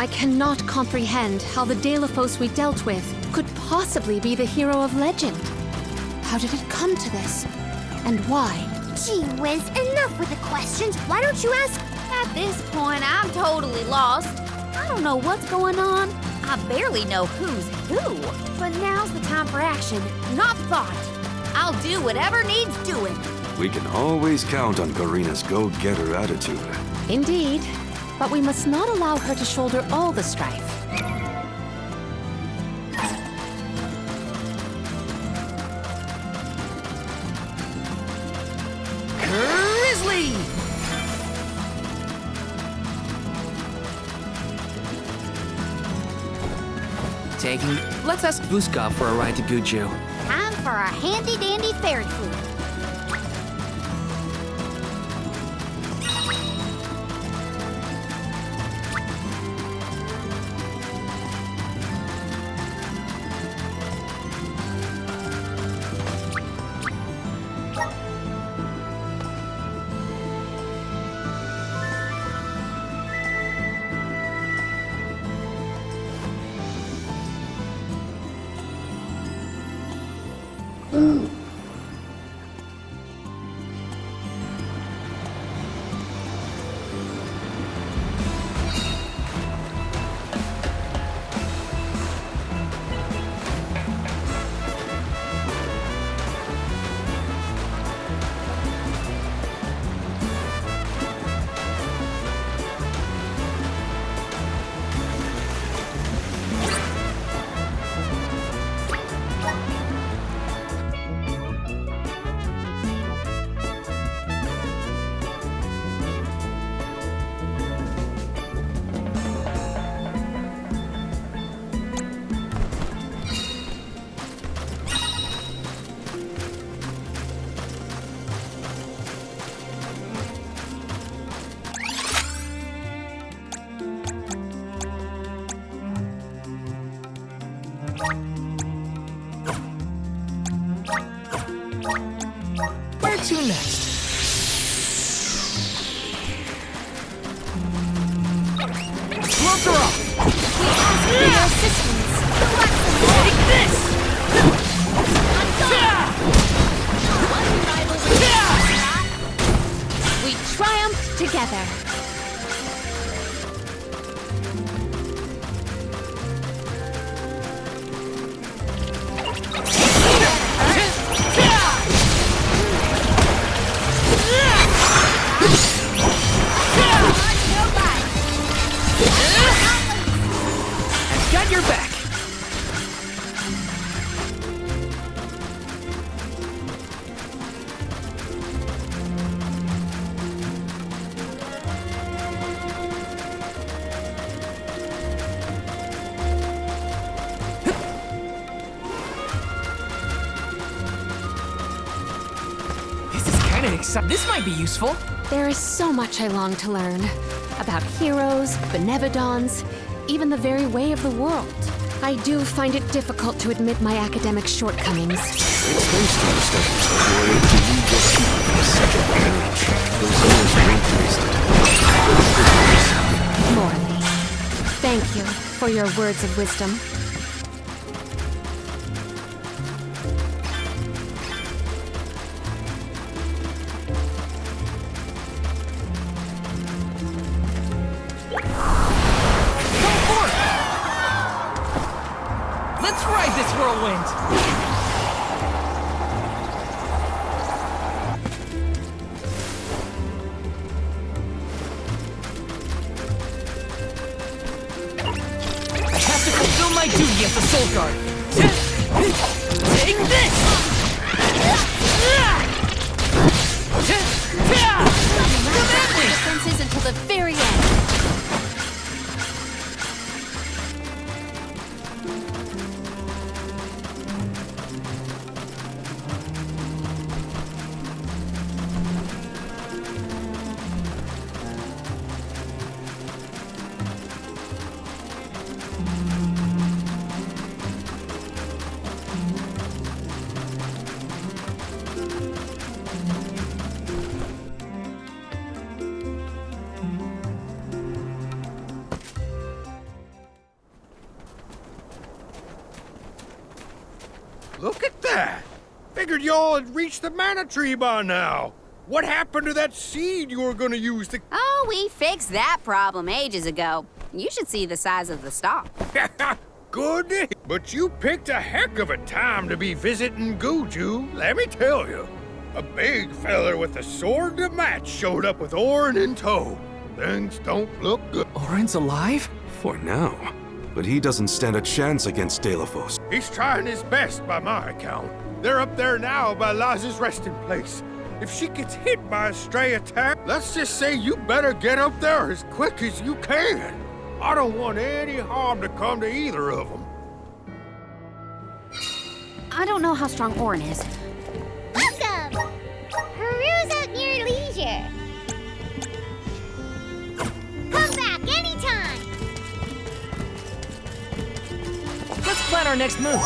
I cannot comprehend how the Deilephos we dealt with could possibly be the hero of legend. How did it come to this? And why? Gee whiz, enough with the questions. Why don't you ask? At this point, I'm totally lost. I don't know what's going on. I barely know who's who. But now's the time for action, not thought. I'll do whatever needs doing. We can always count on Karina's go-getter attitude. Indeed. But we must not allow her to shoulder all the strife. Grizzly! Let's ask Vuskov for a ride to Guju. Time for a handy-dandy fairy food. Where to next? Gloves are off! We ask for your assistance. Take this! We triumphed together. Got your back! This is kind of exciting. This might be useful. There is so much I long to learn. About heroes, benevodons, even the very way of the world. I do find it difficult to admit my academic shortcomings. It's thanks to your studies that you were able to lead your people to the second marriage. Those years weren't wasted. Morley, thank you for your words of wisdom. Let's ride this whirlwind! I have to fulfill my duty as the Soul Guard! Take this! Differences until the very end. Look at that! Figured y'all had reached the mana tree by now. What happened to that seed you were gonna use to... Oh, we fixed that problem ages ago. You should see the size of the stalk. Good, but you picked a heck of a time to be visiting Guju, let me tell you. A big feller with a sword to match showed up with Orin in tow. Things don't look good. Orin's alive? For now. But he doesn't stand a chance against Delafos. He's trying his best by my account. They're up there now by Liza's resting place. If she gets hit by a stray attack, let's just say you better get up there as quick as you can. I don't want any harm to come to either of them. I don't know how strong Orin is. Welcome! Peruse at your leisure. Come back anytime! Let's plan our next move.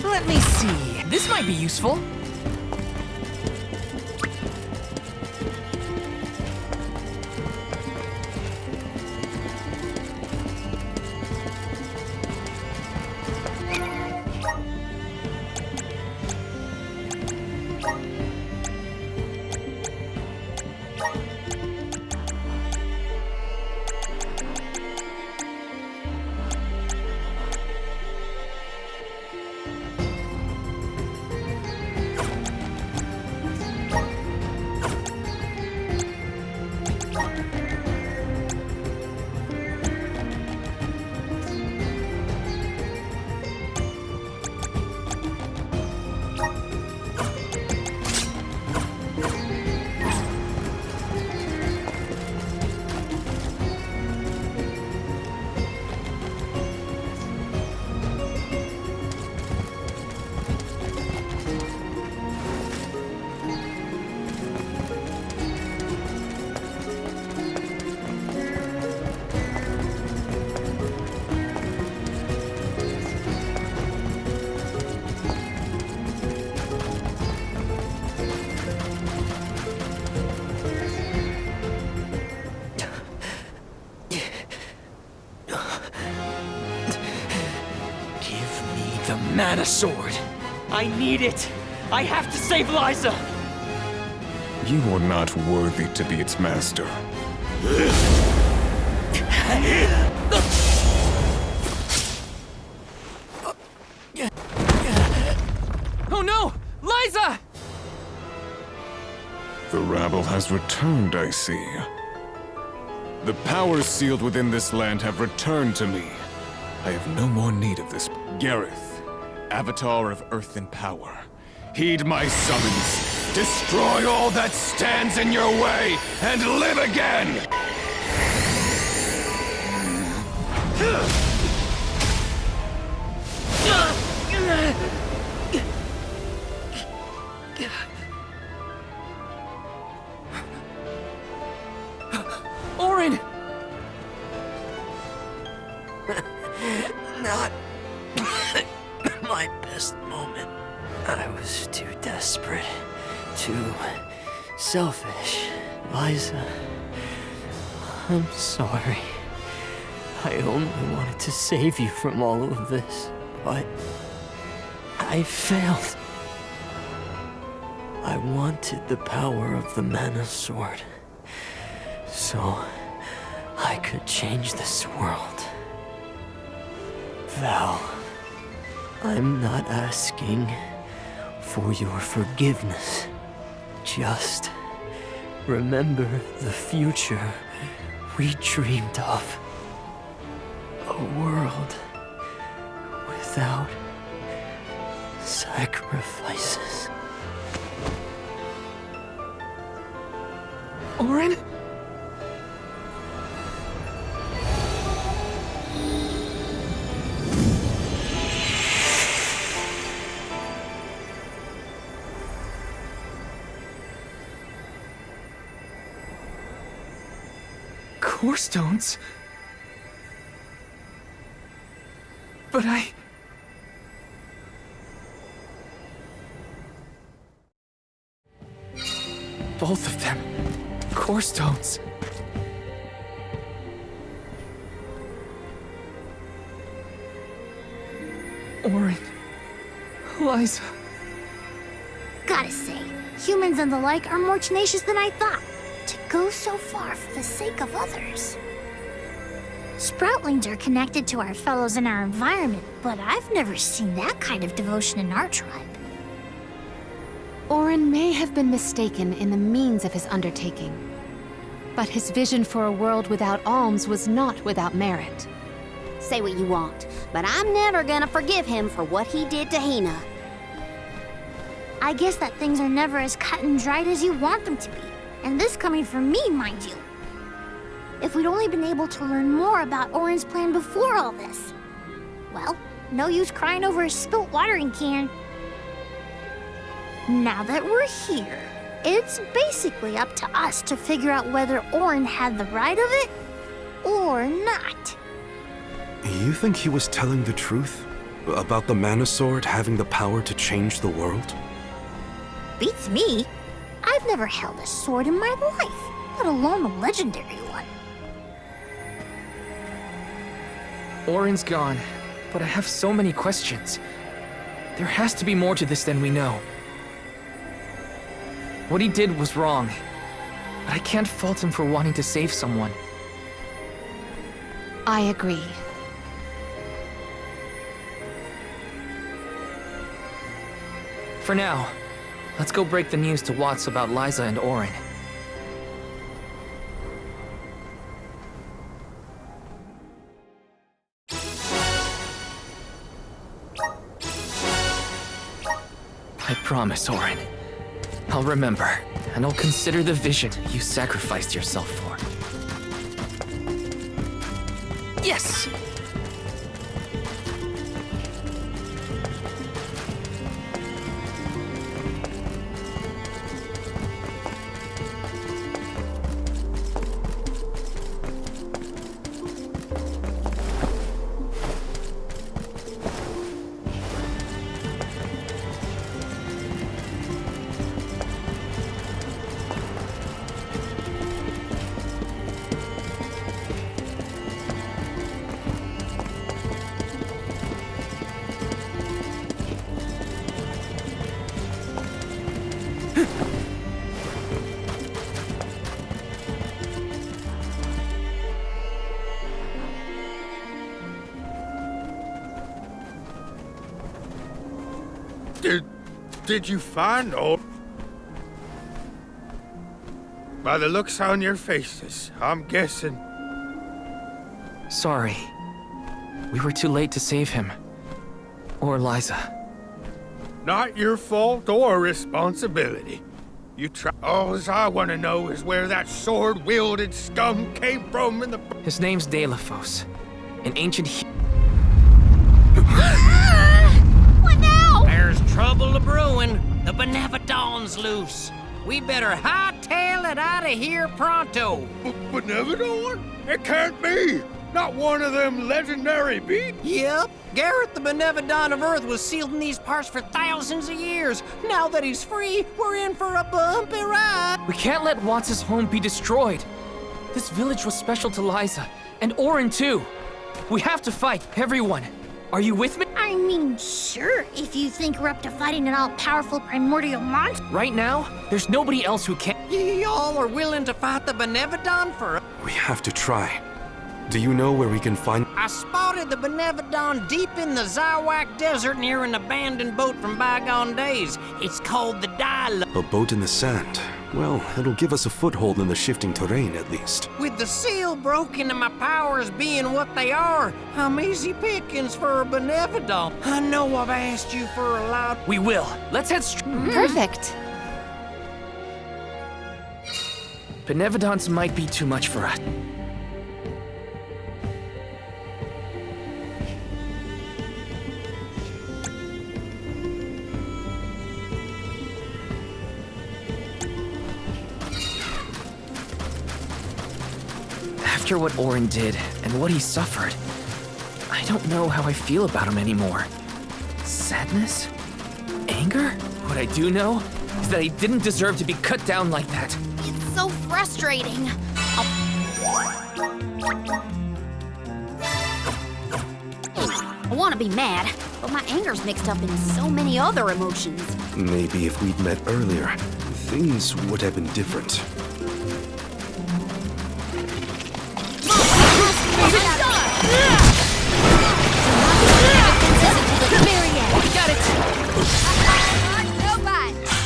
Let me see. This might be useful. Mana sword. I need it. I have to save Liza. You are not worthy to be its master. Oh no! Liza! The rabble has returned, I see. The powers sealed within this land have returned to me. I have no more need of this. Gareth, Avatar of Earth and Power, heed my summons. Destroy all that stands in your way and live again! Orin! Not my best moment. I was too desperate, too selfish. Liza, I'm sorry. I only wanted to save you from all of this, but I failed. I wanted the power of the Mana Sword, so I could change this world. Val, I'm not asking for your forgiveness. Just remember the future we dreamed of. A world without sacrifices. Orin? Core stones? Both of them. Core stones. Auron. Liza. Gotta say, humans and the like are more tenacious than I thought. To go so far for the sake of others. Sproutlings are connected to our fellows in our environment, but I've never seen that kind of devotion in our tribe. Auron may have been mistaken in the means of his undertaking, but his vision for a world without alms was not without merit. Say what you want, but I'm never gonna forgive him for what he did to Hina. I guess that things are never as cut and dried as you want them to be. And this coming from me, mind you. If we'd only been able to learn more about Auron's plan before all this. Well, no use crying over a spilt watering can. Now that we're here, it's basically up to us to figure out whether Auron had the right of it or not. You think he was telling the truth? About the Mana Sword having the power to change the world? Beats me. I've never held a sword in my life, let alone a legendary one. Auron's gone, but I have so many questions. There has to be more to this than we know. What he did was wrong, but I can't fault him for wanting to save someone. I agree. For now, let's go break the news to Watts about Liza and Auron. I promise, Auron. I'll remember, and I'll consider the vision you sacrificed yourself for. Yes! Did you find Auron? By the looks on your faces, I'm guessing. Sorry. We were too late to save him. Or Liza. Not your fault or responsibility. You try. All I want to know is where that sword-wielded scum came from in the... His name's Delafos, an ancient What now? There's trouble a-brewing. The Benevodon's loose. We better hightail it out of here pronto. Benevodon? It can't be! Not one of them legendary beasts! Yep, Gareth the Benevodon of Earth was sealed in these parts for thousands of years. Now that he's free, we're in for a bumpy ride. We can't let Watts' home be destroyed. This village was special to Liza, and Auron too. We have to fight, everyone. Are you with me? I mean, sure, if you think we're up to fighting an all-powerful primordial monster. Right now, there's nobody else who can. Y'all are willing to fight the Benevodon for... We have to try. Do you know where we can find... I spotted the Benevodon deep in the Zawak Desert near an abandoned boat from bygone days. It's called the Dyla. A boat in the sand. Well, it'll give us a foothold in the shifting terrain, at least. With the seal broken and my powers being what they are, I'm easy pickings for a Benevodon. I know I've asked you for a lot. We will. Let's head Perfect. Benevodons might be too much for us. After what Auron did, and what he suffered, I don't know how I feel about him anymore. Sadness? Anger? What I do know? is that he didn't deserve to be cut down like that. It's so frustrating. I want to be mad, but my anger's mixed up in so many other emotions. Maybe if we'd met earlier, things would have been different.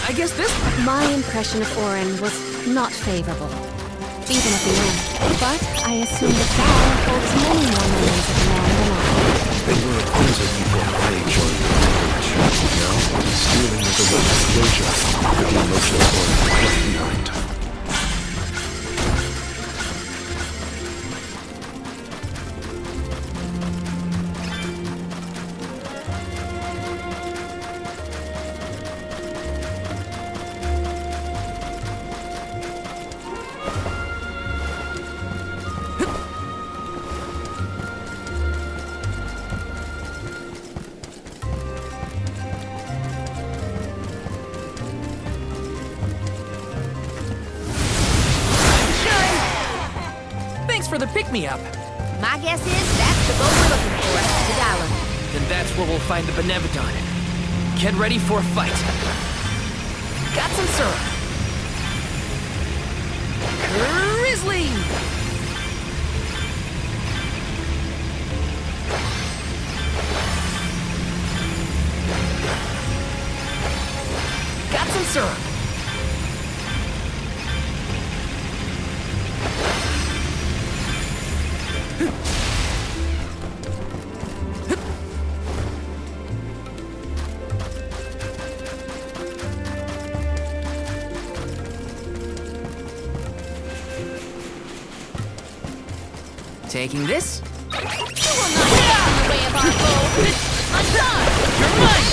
I guess this... My impression of Orin was not favorable, even at the end. But I assume the Tower holds many more memories of the man than I. They were opposing before I joined the marriage. Now, stealing with the right closure, but the emotional Orin left behind. Thanks for the pick-me-up. My guess is that's the boat we're looking for, the Dylon. Then that's where we'll find the Benevodon. Get ready for a fight. Got some syrup. Grizzly! Got some syrup. Taking this. You will not get in the way of our goal. You're mine!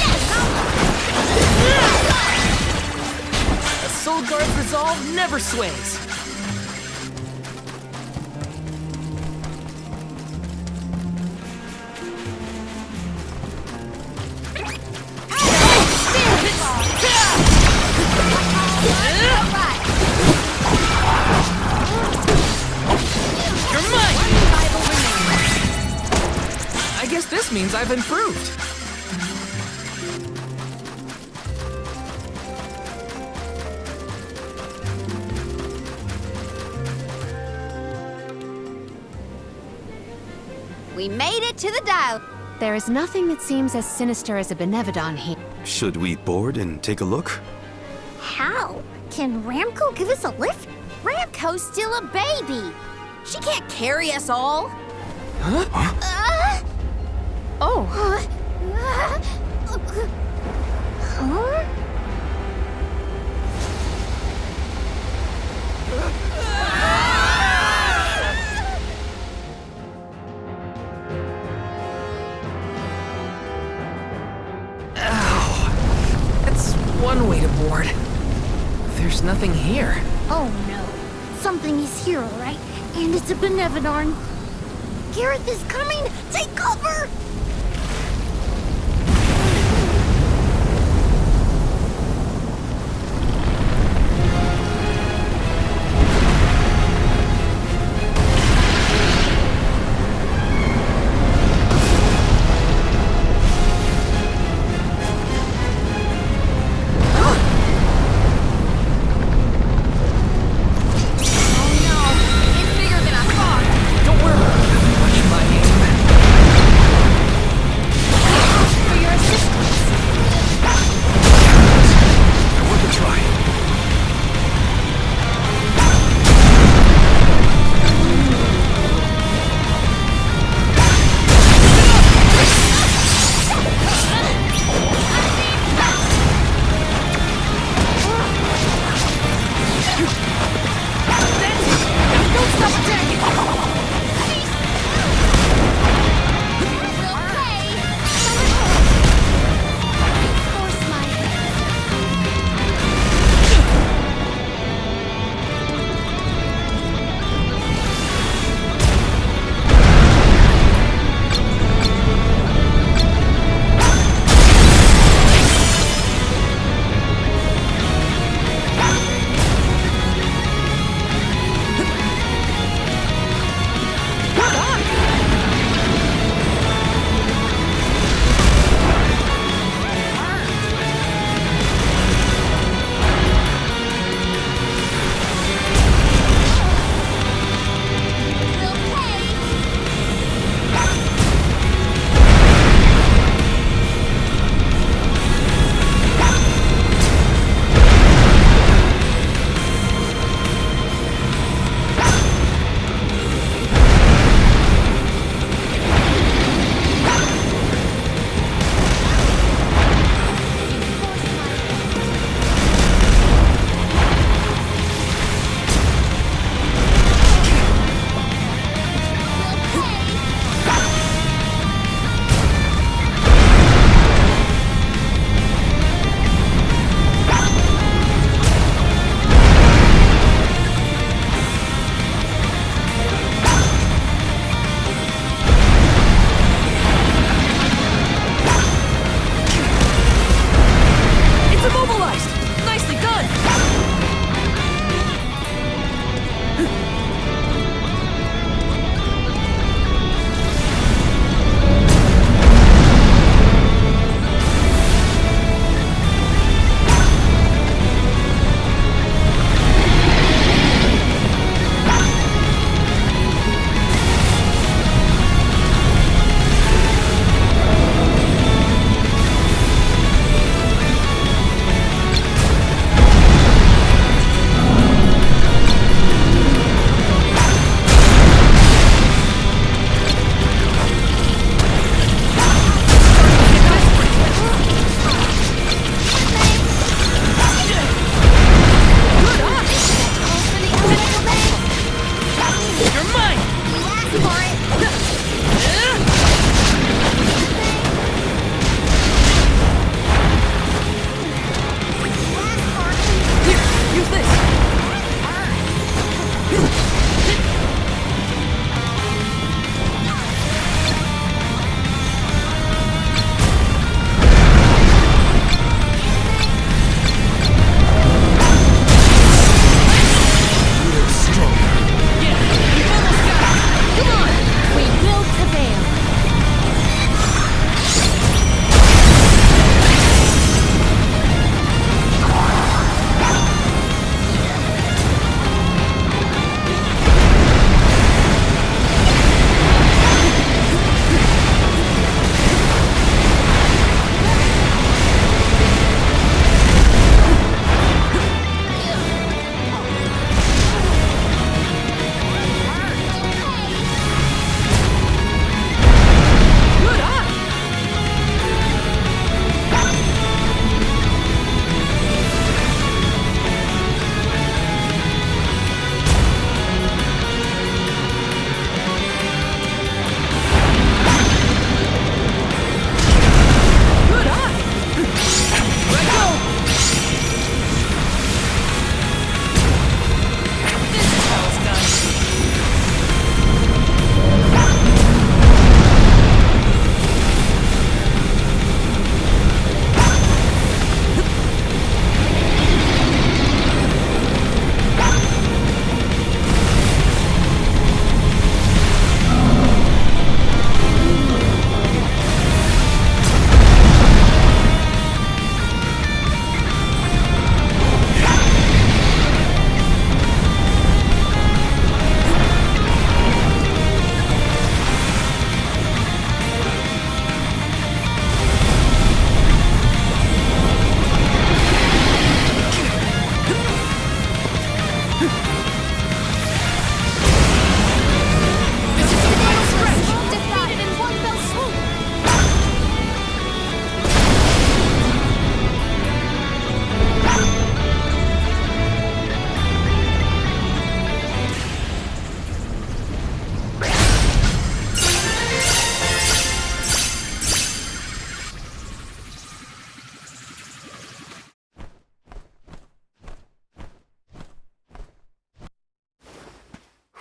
A Soul Guard's resolve never sways. You're mine! I guess this means I've improved. We made it to the Dylon. There is nothing that seems as sinister as a Benevodon here. Should we board and take a look? How? Can Ramco give us a lift? Ramco's still a baby. She can't carry us all. Oh, Huh? That's one way to board. There's nothing here. Oh no. Something is here, all right? And it's a Benevodon. Gareth is coming! Take cover! Don't worry. Watch my aim.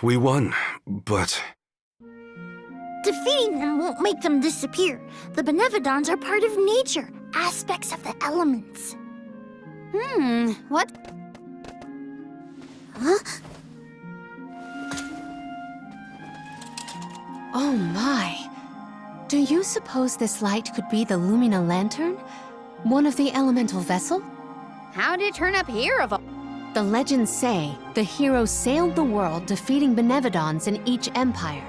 We won, but... Defeating them won't make them disappear. The Benevodons are part of nature, aspects of the elements. What? Huh? Oh my. Do you suppose this light could be the Lumina Lantern? One of the elemental vessel? How did it turn up here of all? The legends say the hero sailed the world defeating Benevodons in each empire.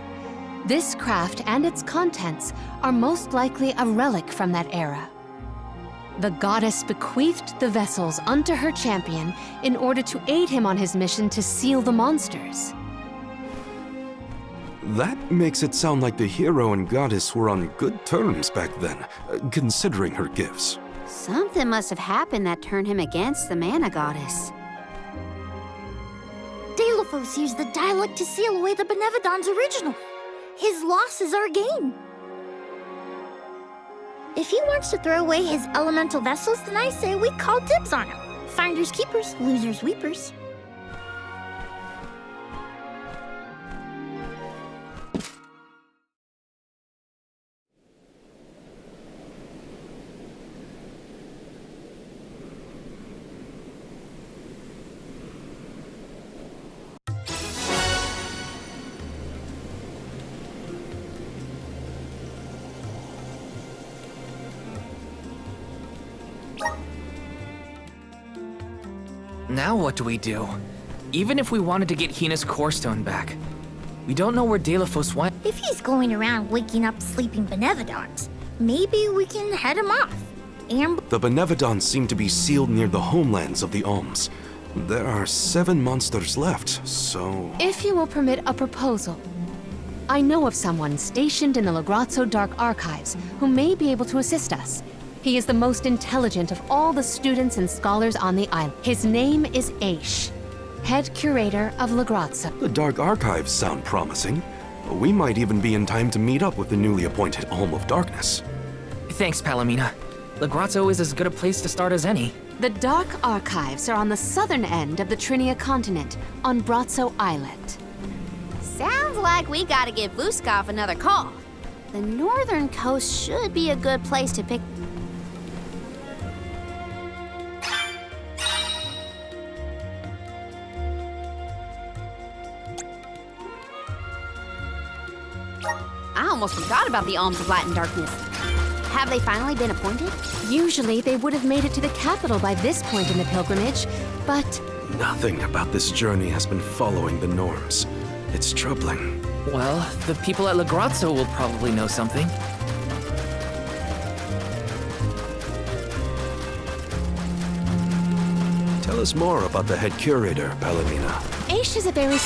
This craft and its contents are most likely a relic from that era. The goddess bequeathed the vessels unto her champion in order to aid him on his mission to seal the monsters. That makes it sound like the hero and goddess were on good terms back then, considering her gifts. Something must have happened that turned him against the mana goddess. Deilophos used the dialect to seal away the Benevodons originally. His loss is our gain. If he wants to throw away his elemental vessels, then I say we call dibs on him. Finders keepers, losers weepers. Now what do we do? Even if we wanted to get Hina's core stone back, we don't know where Deilophos went. If he's going around waking up sleeping Benevodons, maybe we can head him off. The Benevodons seem to be sealed near the homelands of the Alms. There are 7 monsters left, so... If you will permit a proposal. I know of someone stationed in the Legrazzo Dark Archives who may be able to assist us. He is the most intelligent of all the students and scholars on the island. His name is Aish, head curator of Legrazzo. The Dark Archives sound promising. We might even be in time to meet up with the newly appointed Alm of Darkness. Thanks, Palomina. Legrazzo is as good a place to start as any. The Dark Archives are on the southern end of the Trinia continent, on Brazzo Islet. Sounds like we gotta give Vuskov another call. The northern coast should be a good place to pick. I almost forgot about the Alms of Light and Darkness. Have they finally been appointed? Usually they would have made it to the capital by this point in the pilgrimage, but... Nothing about this journey has been following the norms. It's troubling. Well, the people at Legrazzo will probably know something. Tell us more about the head curator, Palomina. Aish is a very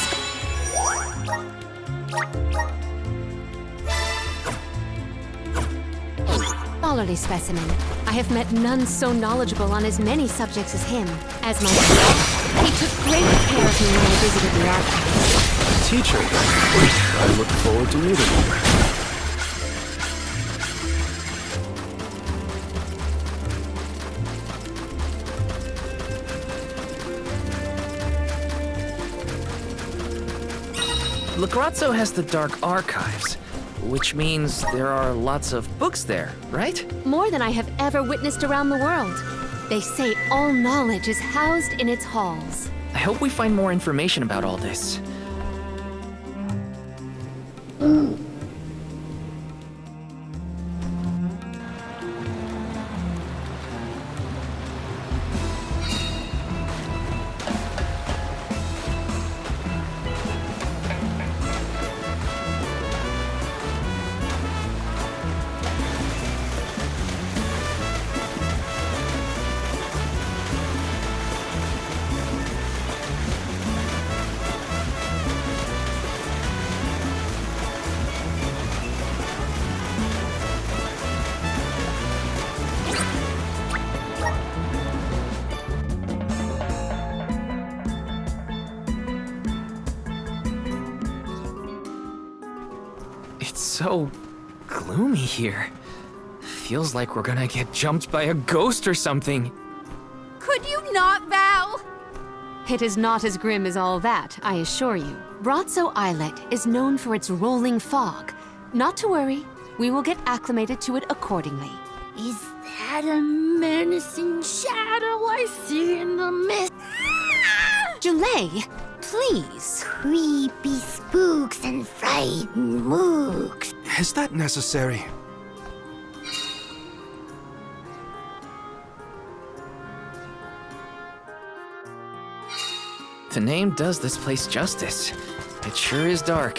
scholarly specimen. I have met none so knowledgeable on as many subjects as him. As my teacher, he took great care of me when I visited the archives. Teacher? I look forward to meeting you. Legrazzo has the Dark Archives, which means there are lots of books there, right? More than I have ever witnessed around the world. They say all knowledge is housed in its halls. I hope we find more information about all this. It's so gloomy here. Feels like we're gonna get jumped by a ghost or something. Could you not, Val? It is not as grim as all that, I assure you. Brazzo Islet is known for its rolling fog. Not to worry, we will get acclimated to it accordingly. Is that a menacing shadow I see in the mist? Julay, please. Creepy spooks and frightened mooks. Is that necessary? The name does this place justice. It sure is dark.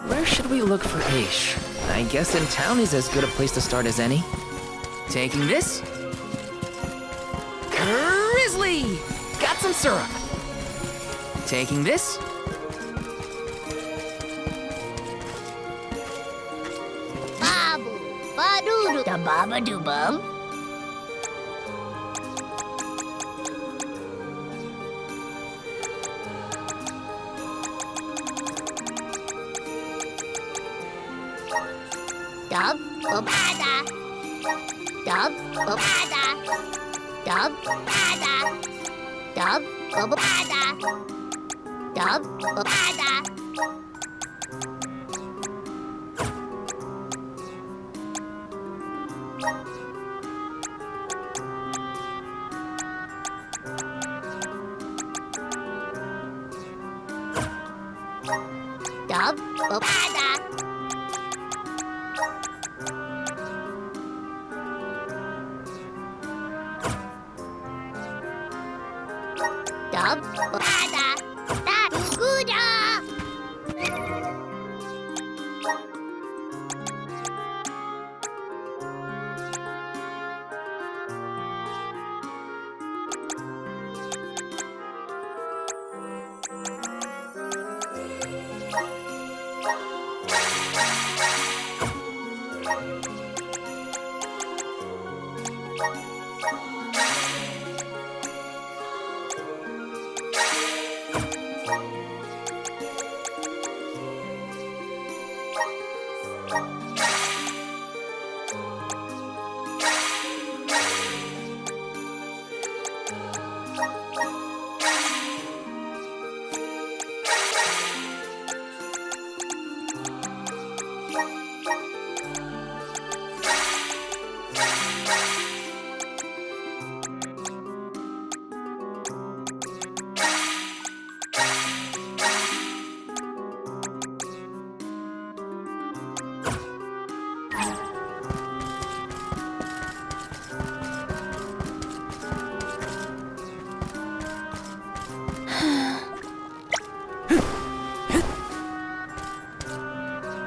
Where should we look for Aish? I guess in town is as good a place to start as any. Taking this. Grizzly! Got some syrup. Taking this. Babu, badoo, da baba doo bum. Dub, babada. Dub, babada. Dub, babada. Dub, babada. Dub, babada. Dub, babada. Dub, babada. Da, guda.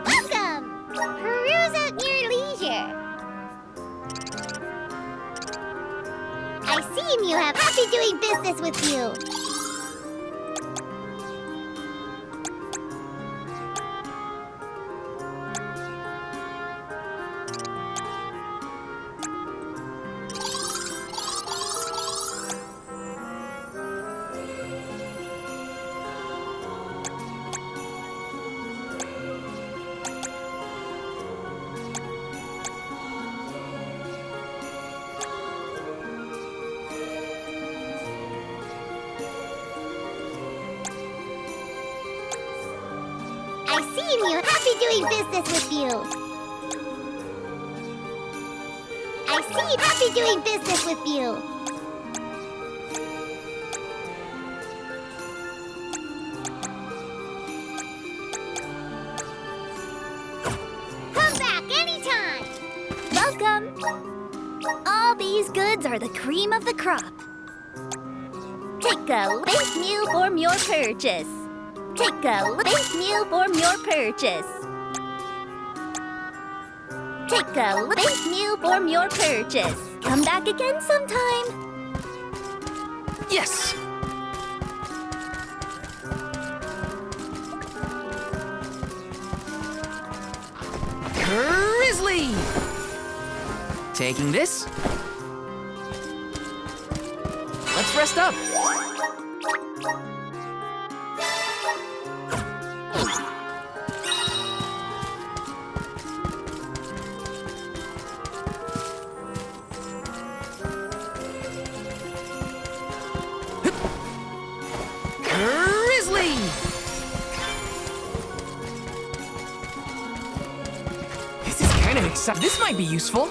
Welcome! Peruse at your leisure. I see you have happy doing business with you. I see you happy doing business with you. I see you happy doing business with you. Come back anytime. Welcome. All these goods are the cream of the crop. Take a late meal for your purchase. Take a late meal for your purchase. Take a late meal for your purchase. Come back again sometime. Yes! Grizzly! Taking this. Let's rest up. exciting. This might be useful.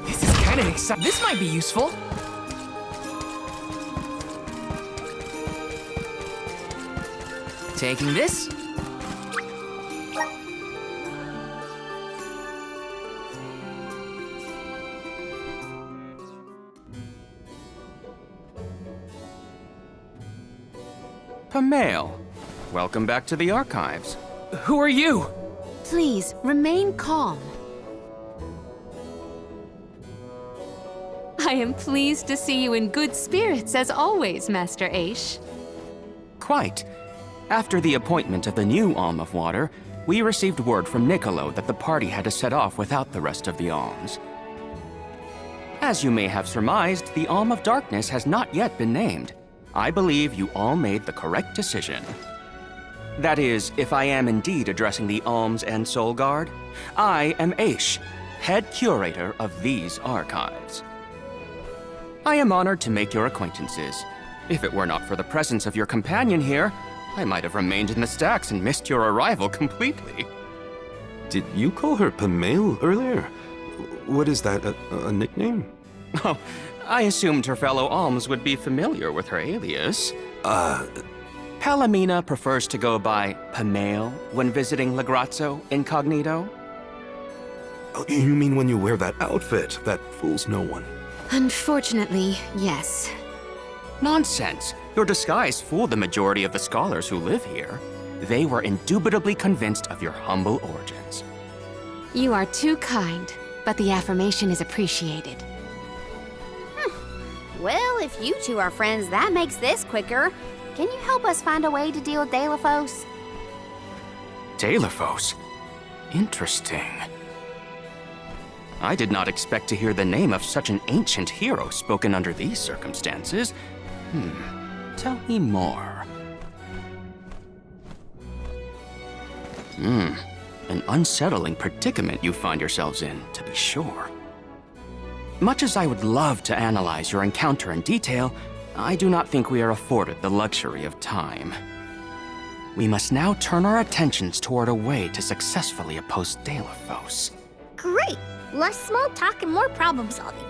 This is kind of exciting. This might be useful. Taking this. Pamail, welcome back to the archives. Who are you? Please, remain calm. I am pleased to see you in good spirits as always, Master Aish. Quite. After the appointment of the new Alm of Water, we received word from Niccolo that the party had to set off without the rest of the alms. As you may have surmised, the Alm of Darkness has not yet been named. I believe you all made the correct decision. That is, if I am indeed addressing the Alms and Soul Guard, I am Aish, head curator of these archives. I am honored to make your acquaintances. If it were not for the presence of your companion here, I might have remained in the stacks and missed your arrival completely. Did you call her Pamail earlier? What is that, a nickname? Oh, I assumed her fellow alms would be familiar with her alias. Palomina prefers to go by Pamail when visiting Legrazzo incognito. Oh, you mean when you wear that outfit that fools no one? Unfortunately, yes. Nonsense. Your disguise fooled the majority of the scholars who live here. They were indubitably convinced of your humble origins. You are too kind, but the affirmation is appreciated. Well, if you two are friends, that makes this quicker. Can you help us find a way to deal with Deilephos? Deilephos? Interesting. I did not expect to hear the name of such an ancient hero spoken under these circumstances. Tell me more. An unsettling predicament you find yourselves in, to be sure. Much as I would love to analyze your encounter in detail, I do not think we are afforded the luxury of time. We must now turn our attentions toward a way to successfully oppose Deilephos. Great! Less small talk and more problem solving.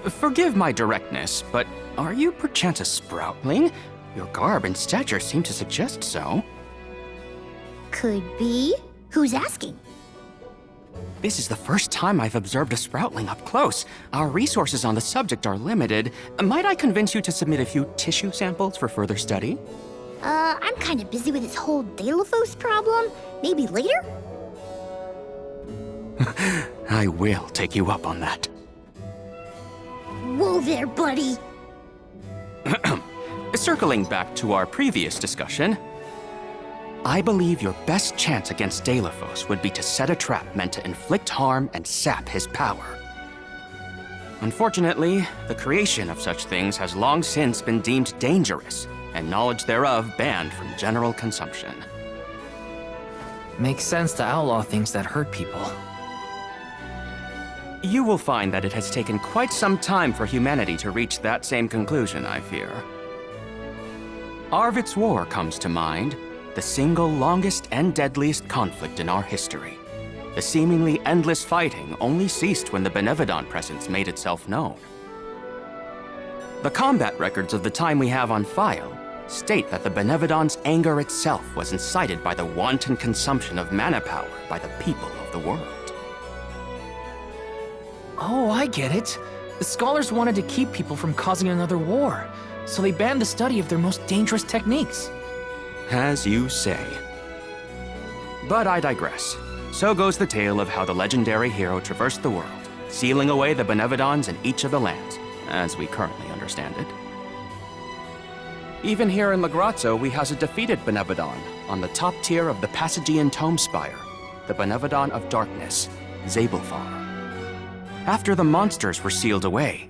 Forgive my directness, but are you perchance a Sproutling? Your garb and stature seem to suggest so. Could be. Who's asking? This is the first time I've observed a Sproutling up close. Our resources on the subject are limited. Might I convince you to submit a few tissue samples for further study? I'm kind of busy with this whole Deilephos problem. Maybe later? I will take you up on that. Whoa there, buddy! Circling back to our previous discussion, I believe your best chance against Deilephos would be to set a trap meant to inflict harm and sap his power. Unfortunately, the creation of such things has long since been deemed dangerous, and knowledge thereof banned from general consumption. Makes sense to outlaw things that hurt people. You will find that it has taken quite some time for humanity to reach that same conclusion, I fear. Arvid's War comes to mind, the single longest and deadliest conflict in our history. The seemingly endless fighting only ceased when the Benevodon presence made itself known. The combat records of the time we have on file state that the Benevodon's anger itself was incited by the wanton consumption of mana power by the people of the world. Oh, I get it. The scholars wanted to keep people from causing another war, so they banned the study of their most dangerous techniques. As you say. But I digress. So goes the tale of how the legendary hero traversed the world, sealing away the Benevodons in each of the lands, as we currently understand it. Even here in Legrazzo, we house a defeated Benevodon on the top tier of the Passagian Tome Spire, the Benevodon of Darkness, Zabelfar. After the monsters were sealed away,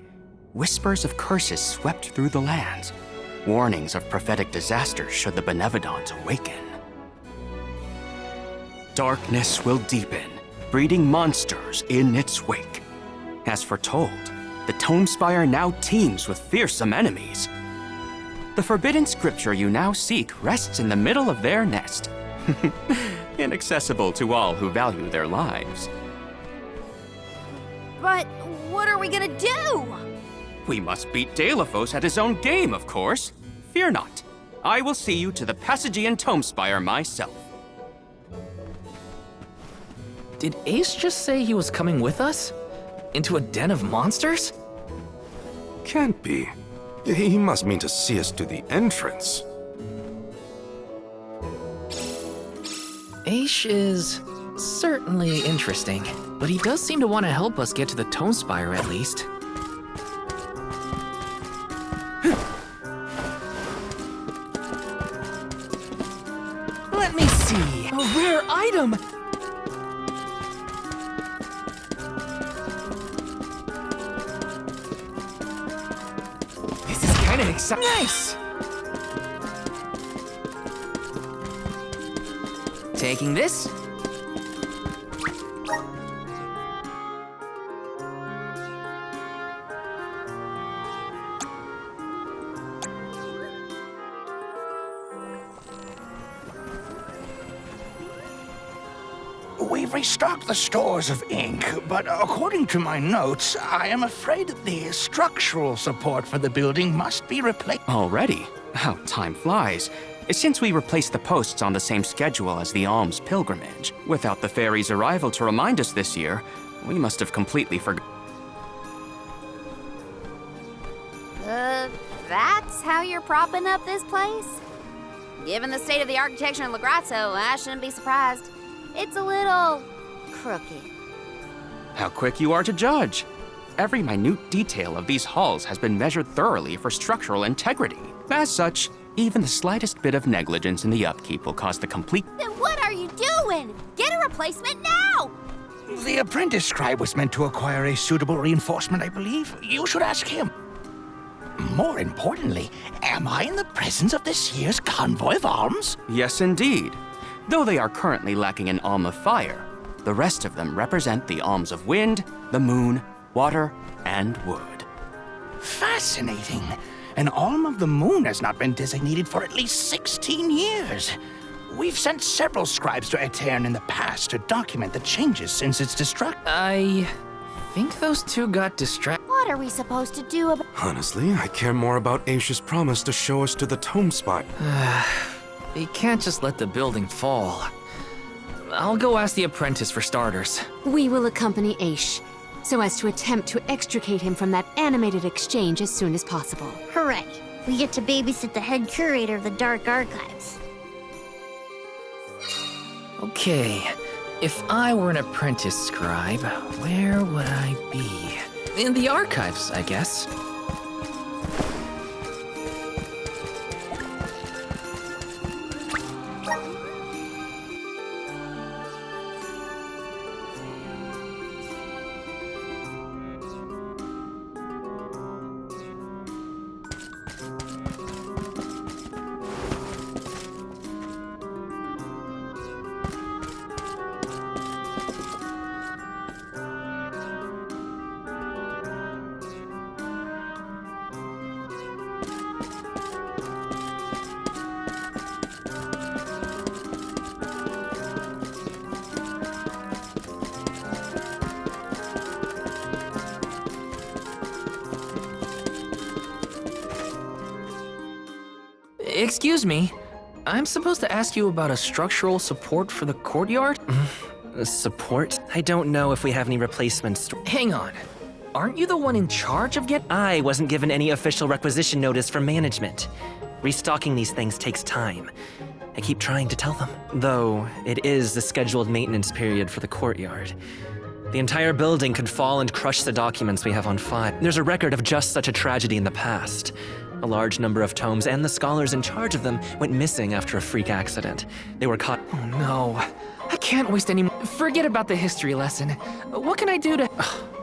whispers of curses swept through the lands, warnings of prophetic disaster should the Benevodons awaken. Darkness will deepen, breeding monsters in its wake. As foretold, the Tomespire now teems with fearsome enemies. The forbidden scripture you now seek rests in the middle of their nest, inaccessible to all who value their lives. But what are we gonna do? We must beat Deilophos at his own game, of course. Fear not. I will see you to the Passagean Tomespire myself. Did Ace just say he was coming with us? Into a den of monsters? Can't be. He must mean to see us to the entrance. Ace is certainly interesting, but he does seem to want to help us get to the Tomespire at least. Let me see. A rare item! This is kind of exciting. Nice! Taking this? We've restocked the stores of ink, but according to my notes, I am afraid that the structural support for the building must be replaced. Already? How time flies. Since we replaced the posts on the same schedule as the Alms pilgrimage, without the fairy's arrival to remind us this year, we must have completely forgotten. That's how you're propping up this place? Given the state of the architecture in Lagrazzo, I shouldn't be surprised. It's a little crooked. How quick you are to judge. Every minute detail of these halls has been measured thoroughly for structural integrity. As such, even the slightest bit of negligence in the upkeep will cause the complete— Then what are you doing? Get a replacement now! The apprentice scribe was meant to acquire a suitable reinforcement, I believe. You should ask him. More importantly, am I in the presence of this year's Convoy of Alms? Yes, indeed. Though they are currently lacking an Alm of Fire, the rest of them represent the Alms of Wind, the Moon, Water, and Wood. Fascinating. An Alm of the Moon has not been designated for at least 16 years. We've sent several scribes to Aetern in the past to document the changes since its destruction. I think those two got distracted. What are we supposed to do about— Honestly, I care more about Aish's promise to show us to the Tomespire. You can't just let the building fall. I'll go ask the apprentice for starters. We will accompany Aish, so as to attempt to extricate him from that animated exchange as soon as possible. Hooray! We get to babysit the head curator of the Dark Archives. Okay, if I were an apprentice scribe, where would I be? In the archives, I guess. Excuse me, I'm supposed to ask you about a structural support for the courtyard? Support? I don't know if we have any replacements. Hang on, aren't you the one in charge of I wasn't given any official requisition notice from management. Restocking these things takes time. I keep trying to tell them. Though, it is the scheduled maintenance period for the courtyard. The entire building could fall and crush the documents we have on file. There's a record of just such a tragedy in the past. A large number of tomes and the scholars in charge of them went missing after a freak accident. They were caught— Oh no, I can't waste any more. Forget about the history lesson. What can I do to—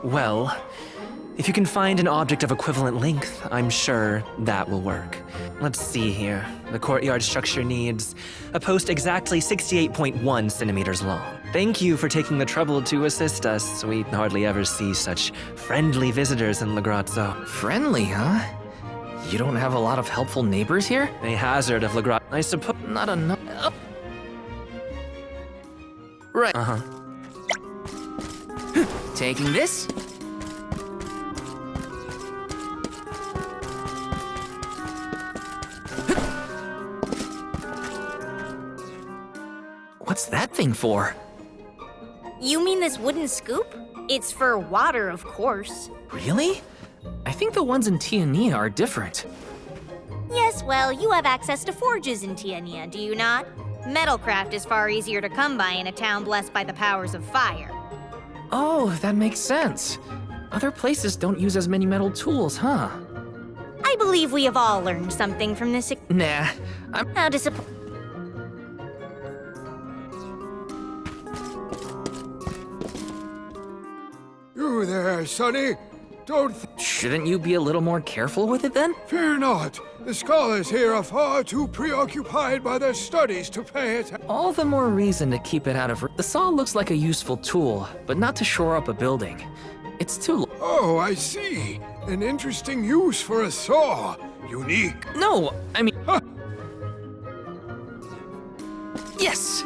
Well, if you can find an object of equivalent length, I'm sure that will work. Let's see here. The courtyard structure needs a post exactly 68.1 centimeters long. Thank you for taking the trouble to assist us. We hardly ever see such friendly visitors in Lagrazzo. Friendly, huh? You don't have a lot of helpful neighbors here? A hazard of Lagrazzo, I suppose. Not enough. Right. Uh-huh. Taking this? What's that thing for? You mean this wooden scoop? It's for water, of course. Really? I think the ones in Tiania are different. Yes, well, you have access to forges in Tiania, do you not? Metalcraft is far easier to come by in a town blessed by the powers of fire. Oh, that makes sense. Other places don't use as many metal tools, huh? I believe we have all learned something from this. Nah, I'm... How disappointing. You there, Sonny. Don't Shouldn't you be a little more careful with it then? fear not. The scholars here are far too preoccupied by their studies to pay attention. All the more reason to keep it out of... The saw looks like a useful tool, but not to shore up a building. It's too... Oh, I see. An interesting use for a saw. Unique. No, I mean... Yes!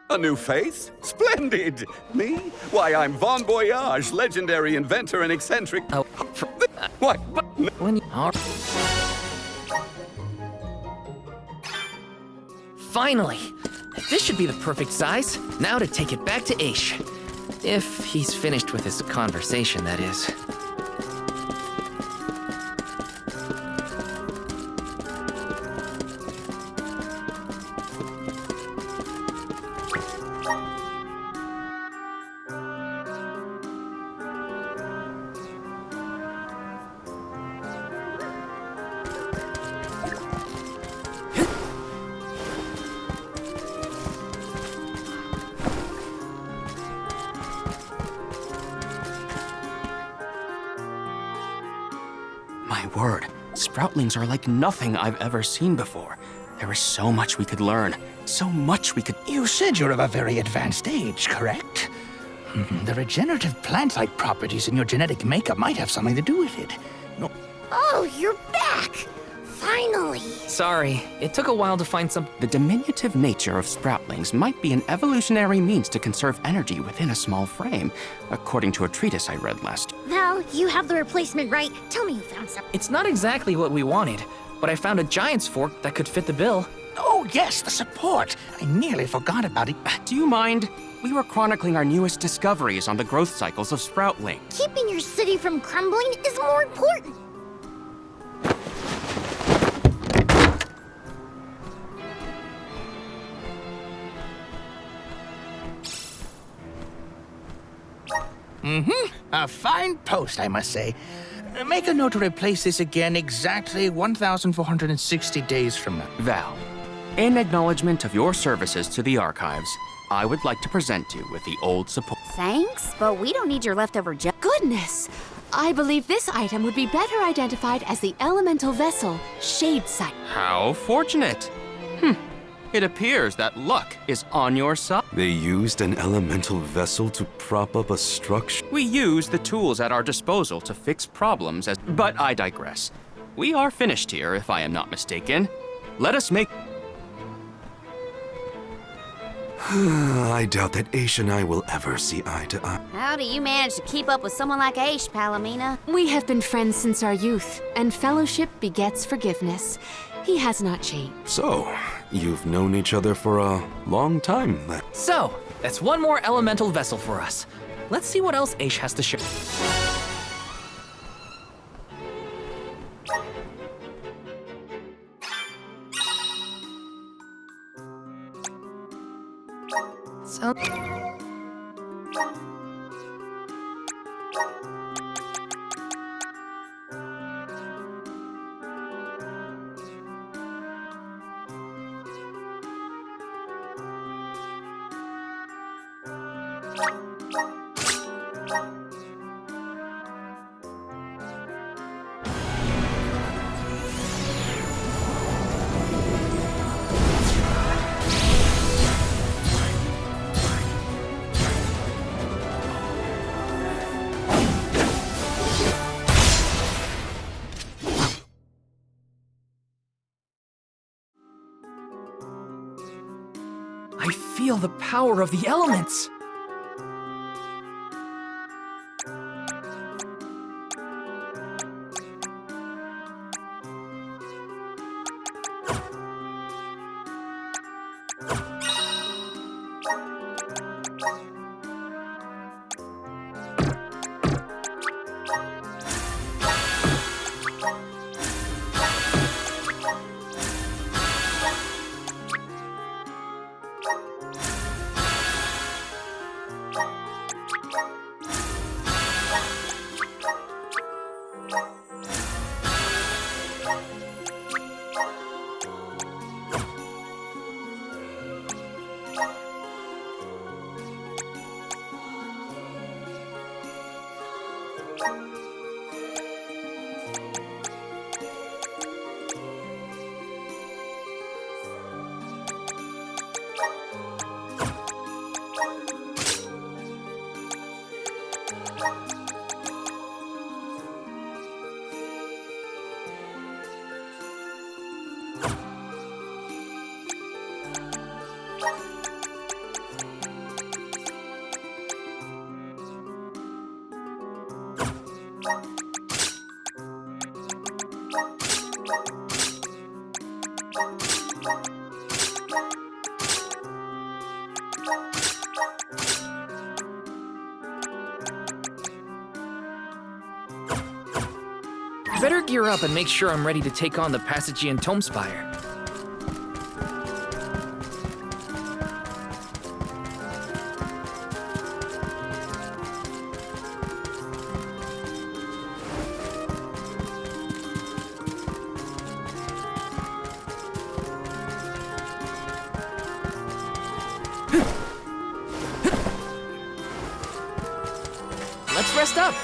A new face? Splendid! Me? Why, I'm Von Voyage, legendary inventor and eccentric... Oh, What? when you... Finally! This should be the perfect size. Now to take it back to Aish. If he's finished with his conversation, that is. My word, Sproutlings are like nothing I've ever seen before. There is so much we could learn, so much we could... You said you're of a very advanced age, correct? The regenerative plant-like properties in your genetic makeup might have something to do with it. No. Oh, you're back! Finally! Sorry, it took a while to find some... The diminutive nature of Sproutlings might be an evolutionary means to conserve energy within a small frame, according to a treatise I read last. Val, you have the replacement, right? Tell me you found some. It's not exactly what we wanted, but I found a giant's fork that could fit the bill. Oh, yes, the support. I nearly forgot about it. Do you mind? We were chronicling our newest discoveries on the growth cycles of Sproutlings. Keeping your city from crumbling is more important. A fine post, I must say. Make a note to replace this again exactly 1,460 days from now. Val, in acknowledgement of your services to the archives, I would like to present you with the old support. Thanks, but we don't need your leftover Goodness! I believe this item would be better identified as the elemental vessel, Shadesight. How fortunate! It appears that luck is on your side. They used an elemental vessel to prop up a structure. We use the tools at our disposal to fix problems as... But I digress. We are finished here, if I am not mistaken. Let us make... I doubt that Aish and I will ever see eye to eye. How do you manage to keep up with someone like Aish, Palomina? We have been friends since our youth, and fellowship begets forgiveness. He has not changed. So, you've known each other for a long time, then. So, that's one more elemental vessel for us. Let's see what else Aish has to show. So... I feel the power of the elements. Better gear up and make sure I'm ready to take on the Passagian Tomespire. Let's rest up.